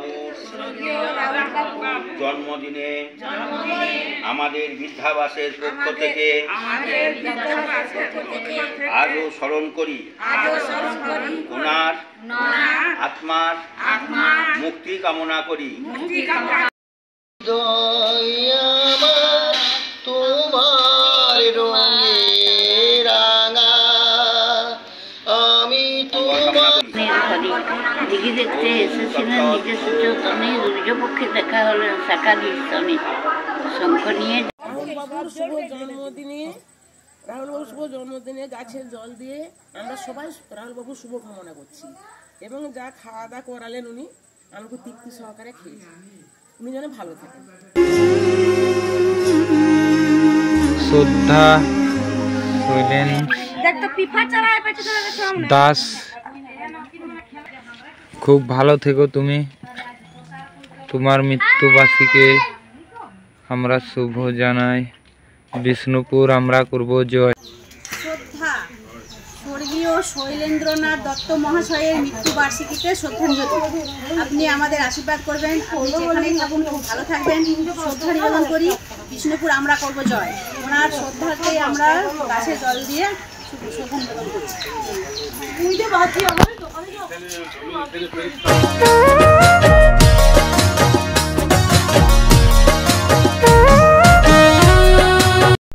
বাবুর জন্মদিনে আমাদের বৃদ্ধাবাসের পক্ষ থেকে আজও স্মরণ করি ওনার আত্মার মুক্তি কামনা করি। তোমার রঙে রাঙা আমি দিঘি দেখতে এসেছিলেন নিজস্ব চৌতনে, দুর্যোপক্ষে দেখা হলেন সাকারি স্তনে শঙ্খ নিয়ে। রাহুলবাবুর শুভ জন্মদিনে গাছের জল দিয়ে আমরা সবাই রাহুলবাবুর শুভ কামনা করছি এবং যা খাওয়া দাওয়া করালেন উনি আমাকে তৃপ্তি সহকারে খেয়েছি। উনি যেন ভালো থাকেন। শ্রদ্ধা দাস, খুব ভালো থেকো তুমি। তোমার মৃত্যুবার্ষিকীকে আমরা শুভ জানাই। বিষ্ণুপুর আমরা করব জয়। শ্রদ্ধা স্বর্গীয় শৈলেন্দ্রনাথ দত্ত মহাশয়ের মৃত্যুবার্ষিকীতে শ্রদ্ধাঞ্জলি। আপনি আমাদের আশীর্বাদ করবেন, আপনি যেখানেই থাকুন খুব ভালো থাকবেন। শ্রদ্ধা নিবেদন করি। বিষ্ণুপুর আমরা করব জয়। ওনার শ্রদ্ধার্থে আমরা গাছে জল দিয়ে শ্রদ্ধা নিবেদন করছি।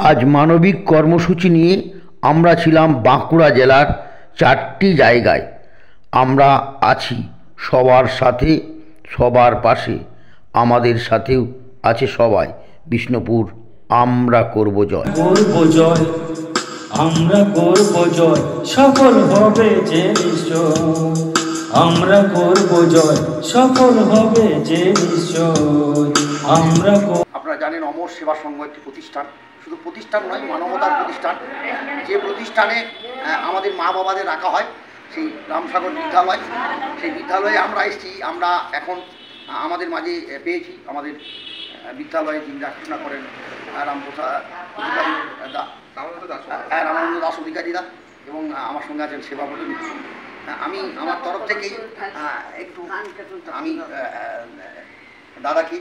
আজ মানবিক কর্মসূচি নিয়ে আমরা ছিলাম বাঁকুড়া জেলার 4টি জায়গায়। আমরা আছি সবার সাথে, সবার পাশে, আমাদের সাথেও আছে সবাই। বিষ্ণুপুর আমরা করব জয়। করব জয়, আমরা করব জয়, সফল হবে যে নিশ্চয়। আমরা করব জয়, সফল হবে যে নিশ্চয়। আমরা আপনারা জানেন অমর সেবা সংঘ একটি প্রতিষ্ঠান, শুধু প্রতিষ্ঠান নয়, মানবতার প্রতিষ্ঠান। যে প্রতিষ্ঠানে আমাদের মা বাবাদের রাখা হয়, সেই রামসাগর বিদ্যালয়, সেই বিদ্যালয়ে আমরা এসেছি। আমরা এখন আমাদের মাঝে পেয়েছি আমাদের বিদ্যালয়ে যিনি দেখাশোনা করেন রামানন্দ দাস অধিকারীরা, এবং আমার সঙ্গে আছেন সেবাপতি মিত্র। আমি আমার তরফ থেকেই একটু আমি দাদাকে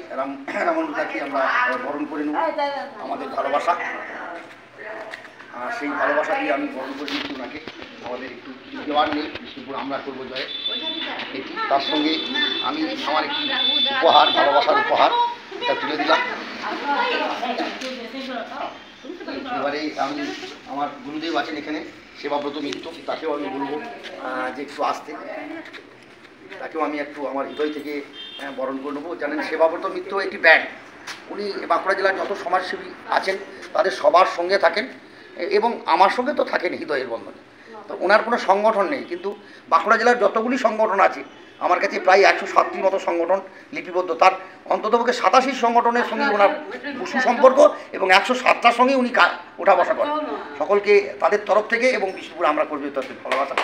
রামানন্দাকে আমরা বরণ করে নেব। আমাদের ভালোবাসা, সেই ভালোবাসা দিয়ে আমি বরণ করে নিচ্ছি ওনাকে। আমাদের একটু দেওয়ার নেই, বিষ্ণুপুর আমরা করবো জয় এটি। তার সঙ্গে আমি আমার একটি উপহার, ভালোবাসার উপহার, এটা তুলে দিলাম। এবারে আমি আমার গুরুদেব আছেন এখানে, সেবাব্রত মিত্র, তাকেও আমি বলবো যে একটু আসতে। তাকেও আমি একটু আমার হৃদয় থেকে বরণ করে নেবো। জানেন সেবাব্রত মিত্র একটি ব্যান্ড, উনি বাঁকুড়া জেলার যত সমাজসেবী আছেন তাদের সবার সঙ্গে থাকেন এবং আমার সঙ্গে তো থাকেন হৃদয়ের বন্ধনে। তো ওনার কোনো সংগঠন নেই, কিন্তু বাঁকুড়া জেলার যতগুলি সংগঠন আছে আমার কাছে প্রায় 107টির মতো সংগঠন লিপিবদ্ধ। তার অন্ততপক্ষে 87 সংগঠনের সঙ্গে ওনার সুসম্পর্ক এবং 107টার সঙ্গে উনি ওঠা বসা করেন। সকলকে তাদের তরফ থেকে এবং বিষ্ণুপুর আমরা করবো তাদের ভালোবাসা।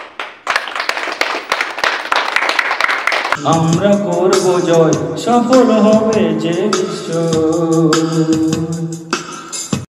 আমরা করব জয়, সফল হবে যে নিশ্চয়।